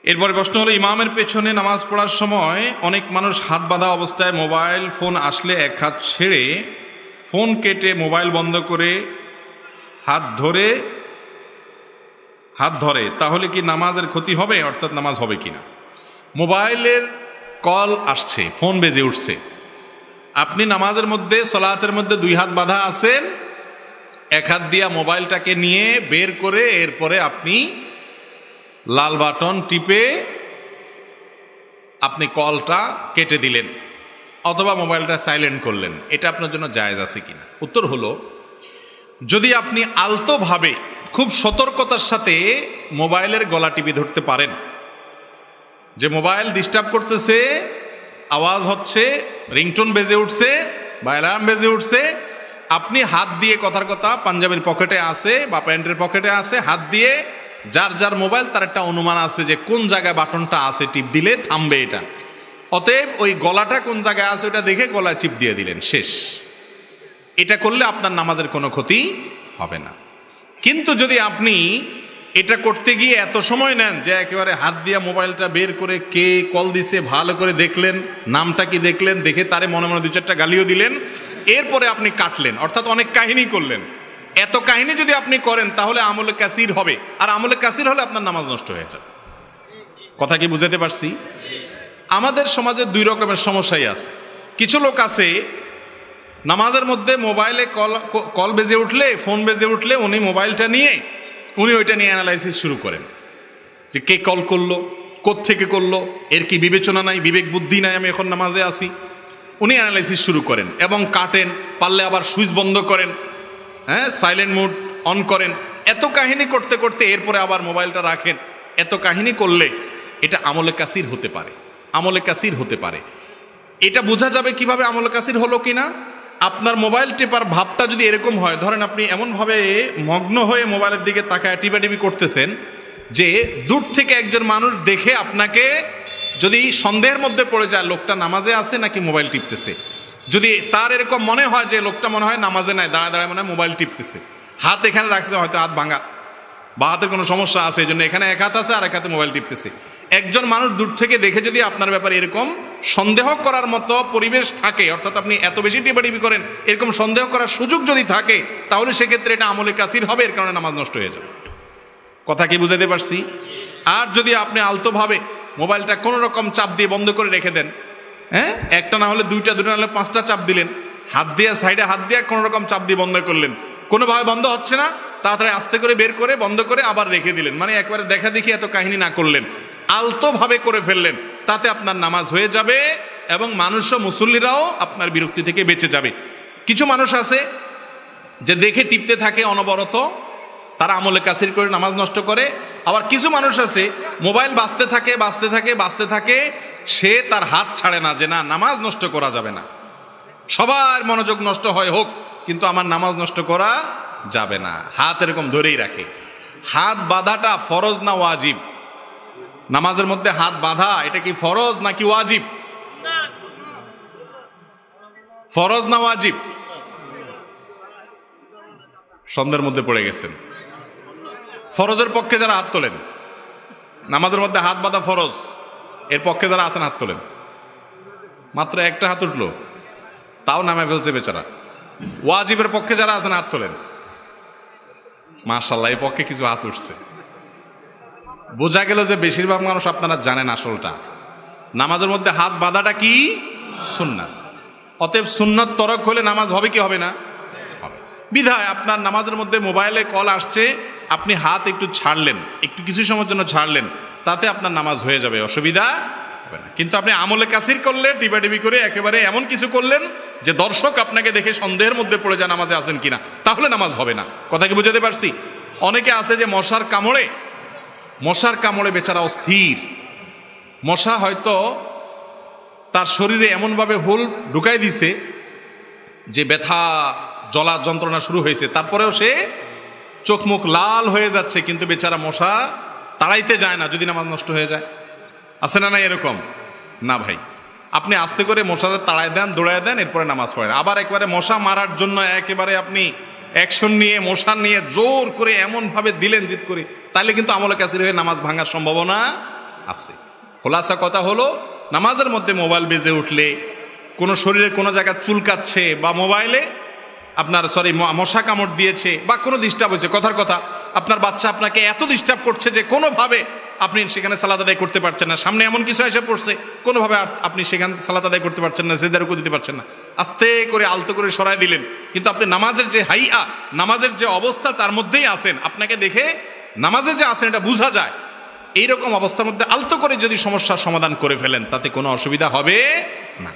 এরপরে প্রশ্ন হলো, ইমামের পেছনে নামাজ পড়ার সময় অনেক মানুষ হাত বাঁধা অবস্থায় মোবাইল ফোন আসলে এক হাত ছেড়ে ফোন কেটে মোবাইল বন্ধ করে হাত ধরে, তাহলে কি নামাজের ক্ষতি হবে, অর্থাৎ নামাজ হবে কিনা? মোবাইলের কল আসছে, ফোন বেজে উঠছে, আপনি নামাজের মধ্যে সলাতের মধ্যে দুই হাত বাঁধা আছেন, এক হাত দিয়া মোবাইলটাকে নিয়ে বের করে এরপরে আপনি লাল বাটন টিপে আপনি কলটা কেটে দিলেন অথবা মোবাইলটা সাইলেন্ট করলেন, এটা আপনার জন্য জায়েজ আছে কিনা? উত্তর হলো, যদি আপনি আলতোভাবে খুব সতর্কতার সাথে মোবাইলের গলা টিপে ধরতে পারেন, যে মোবাইল ডিস্টার্ব করতেছে, আওয়াজ হচ্ছে, রিংটোন বেজে উঠছে বা অ্যালার্ম বেজে উঠছে, আপনি হাত দিয়ে কথার কথা পাঞ্জাবির পকেটে আছে বা প্যান্টের পকেটে আছে, হাত দিয়ে যার যার মোবাইল তার একটা অনুমান আছে যে কোন জায়গায় বাটনটা আছে, টিপ দিলে থামবে এটা, অতএব ওই গলাটা কোন জায়গায় আছে ওটা দেখে গলায় টিপ দিয়ে দিলেন, শেষ। এটা করলে আপনার নামাজের কোনো ক্ষতি হবে না। কিন্তু যদি আপনি এটা করতে গিয়ে এত সময় নেন যে একেবারে হাত দিয়া মোবাইলটা বের করে কে কল দিছে ভালো করে দেখলেন, নামটা কি দেখলেন, দেখে তারে মনে মনে দু চারটা গালিও দিলেন, এরপরে আপনি কাটলেন, অর্থাৎ অনেক কাহিনী করলেন, এত কাহিনী যদি আপনি করেন তাহলে আমলে কাসির হবে, আর আমলে কাসির হলে আপনার নামাজ নষ্ট হয়ে যাবে। কথা কি বুঝাতে পারছি? আমাদের সমাজে দুই রকমের সমস্যাই আছে। কিছু লোক আছে নামাজের মধ্যে মোবাইলে কল বেজে উঠলে, ফোন বেজে উঠলে উনি মোবাইলটা নিয়ে ওইটা নিয়ে অ্যানালাইসিস শুরু করেন যে কে কল করলো, কোত্থেকে করলো, এর কি বিবেচনা নাই, বিবেক বুদ্ধি নাই, আমি এখন নামাজে আসি, উনি অ্যানালাইসিস শুরু করেন এবং কাটেন, পারলে আবার সুইচ বন্ধ করেন, হ্যাঁ, সাইলেন্ট মোড অন করেন, এত কাহিনী করতে করতে এরপরে আবার মোবাইলটা রাখেন। এত কাহিনী করলে এটা আমলে কাসির হতে পারে, আমলে কাসির হতে পারে। এটা বোঝা যাবে কিভাবে আমলে কাসির হলো কিনা? আপনার মোবাইল টেপার ভাবটা যদি এরকম হয়, ধরেন আপনি এমনভাবে মগ্ন হয়ে মোবাইলের দিকে তাকায় টিপাটিপি করতেছেন যে দূর থেকে একজন মানুষ দেখে আপনাকে যদি সন্দেহের মধ্যে পড়ে যায় লোকটা নামাজে আছে নাকি মোবাইল টিপতেছে, যদি তার এরকম মনে হয় যে লোকটা মনে হয় নামাজে নাই, দাঁড়ায় দাঁড়ায় মনে হয় মোবাইল টিপতেছে, হাত এখানে রাখছে, হয়তো হাত ভাঙা বা হাতের কোনো সমস্যা আছে, এই জন্য এখানে এক হাত আছে আর এক হাতে মোবাইল টিপতেছে, একজন মানুষ দূর থেকে দেখে যদি আপনার ব্যাপারে এরকম সন্দেহ করার মতো পরিবেশ থাকে, অর্থাৎ আপনি এত বেশি টিপাটিপি করেন, এরকম সন্দেহ করার সুযোগ যদি থাকে, তাহলে সেক্ষেত্রে এটা আমলে কাসির হবে, এর কারণে নামাজ নষ্ট হয়ে যাবে। কথা কি বুঝাতে পারছি? আর যদি আপনি আলতোভাবে মোবাইলটা কোনো রকম চাপ দিয়ে বন্ধ করে রেখে দেন, হ্যাঁ, একটা না হলে দুইটা, দুটো না হলে পাঁচটা চাপ দিলেন, হাত দিয়ে সাইডে হাত দিয়ে কোনো রকম চাপ দিয়ে বন্ধ করলেন, কোনোভাবে বন্ধ হচ্ছে না, তাড়াতাড়ি আস্তে করে বের করে বন্ধ করে আবার রেখে দিলেন, মানে একবারে দেখা দেখি এত কাহিনী না করলেন, আলতোভাবে করে ফেললেন, তাতে আপনার নামাজ হয়ে যাবে এবং মানুষও, মুসল্লিরাও আপনার বিরক্তি থেকে বেঁচে যাবে। কিছু মানুষ আছে যে দেখে টিপতে থাকে অনবরত, তারা আমলে কাসির করে নামাজ নষ্ট করে। আবার কিছু মানুষ আছে মোবাইল বাজতে থাকে, সে তার হাত ছাড়ে না, যে না, নামাজ নষ্ট করা যাবে না, সবার মনোযোগ নষ্ট হয় হোক, কিন্তু আমার নামাজ নষ্ট করা যাবে না, হাত এরকম ধরেই রাখে। হাত বাঁধাটা ফরজ না ওয়াজিব? নামাজের মধ্যে হাত বাঁধা এটা কি ফরজ নাকি ওয়াজিব? ফরজ না ওয়াজিব? সন্দেহের মধ্যে পড়ে গেছেন। ফরজের পক্ষে যারা হাত তোলেন, নামাজের মধ্যে হাত বাঁধা ফরজ, এর পক্ষে যারা আছেন হাত তোলেন। মাত্র একটা হাত উঠলো, তাও নামে ফেলছে বেচারা। ওয়াজিবের পক্ষে যারা আছেন হাত তোলেন। মাশাআল্লাহ, এই পক্ষে কিছু হাত উঠছে। বোঝা গেল যে বেশিরভাগ মানুষ আপনারা জানেন আসলটা, নামাজের মধ্যে হাত বাঁধাটা কি সুন্নাত। অতএব সুন্নাত তরক হলে নামাজ হবে কি হবে না? বিধায় আপনার নামাজের মধ্যে মোবাইলে কল আসছে, আপনি হাত একটু ছাড়লেন, একটু কিছু সময়ের জন্য ছাড়লেন, তাতে আপনার নামাজ হয়ে যাবে, অসুবিধা হবে না। কিন্তু আপনি আমলে কাসির করলে, টিপাটিপি করে একেবারে এমন কিছু করলেন যে দর্শক আপনাকে দেখে সন্দেহের মধ্যে পড়ে যায় নামাজে আছেন কিনা, তাহলে নামাজ হবে না। কথা কি বুঝাতে পারছি? অনেকে আছে যে মশার কামড়ে বেচারা অস্থির, মশা হয়তো তার শরীরে এমনভাবে হুল ঢুকাই দিছে যে ব্যথা, জ্বলা যন্ত্রণা শুরু হয়েছে, তারপরেও সে চোখ মুখ লাল হয়ে যাচ্ছে, কিন্তু বেচারা মশা তাড়াইতে যায় না, যদি নামাজ নষ্ট হয়ে যায়। আছে না? না এরকম না ভাই, আপনি আস্তে করে মশারে তাড়াই দেন, দৌড়াই দেন, এরপরে নামাজ পড়েন। আবার একবারে মশা মারার জন্য একেবারে আপনি অ্যাকশন নিয়ে, মশা নিয়ে জোর করে এমনভাবে দিলেন জিত করে, তাহলে কিন্তু আমলে কাসির হয়ে নামাজ ভাঙার সম্ভাবনা আছে। খোলাসা কথা হলো, নামাজের মধ্যে মোবাইল বেজে উঠলে, কোনো শরীরে কোনো জায়গায় চুলকাচ্ছে বা মোবাইলে আপনার মশা কামড় দিয়েছে বা কোনো ডিস্টার্ব হয়েছে, কথার কথা আপনার বাচ্চা আপনাকে এত ডিস্টার্ব করছে যে কোনোভাবে আপনি সেখানে সালাত আদায় করতে পারছেন না, সামনে এমন কিছু এসে পড়ছে কোনোভাবে আপনি সেখানে সালাত আদায় করতে পারছেন না, সেদার রুকু দিতে পারছেন না, আস্তে করে আলতো করে সরাই দিলেন, কিন্তু আপনি নামাজের যে হাইয়া, নামাজের যে অবস্থা তার মধ্যেই আছেন, আপনাকে দেখে নামাজে যে আছেন এটা বোঝা যায়। এইরকম অবস্থার মধ্যে আলতো করে যদি সমস্যার সমাধান করে ফেলেন তাতে কোনো অসুবিধা হবে না।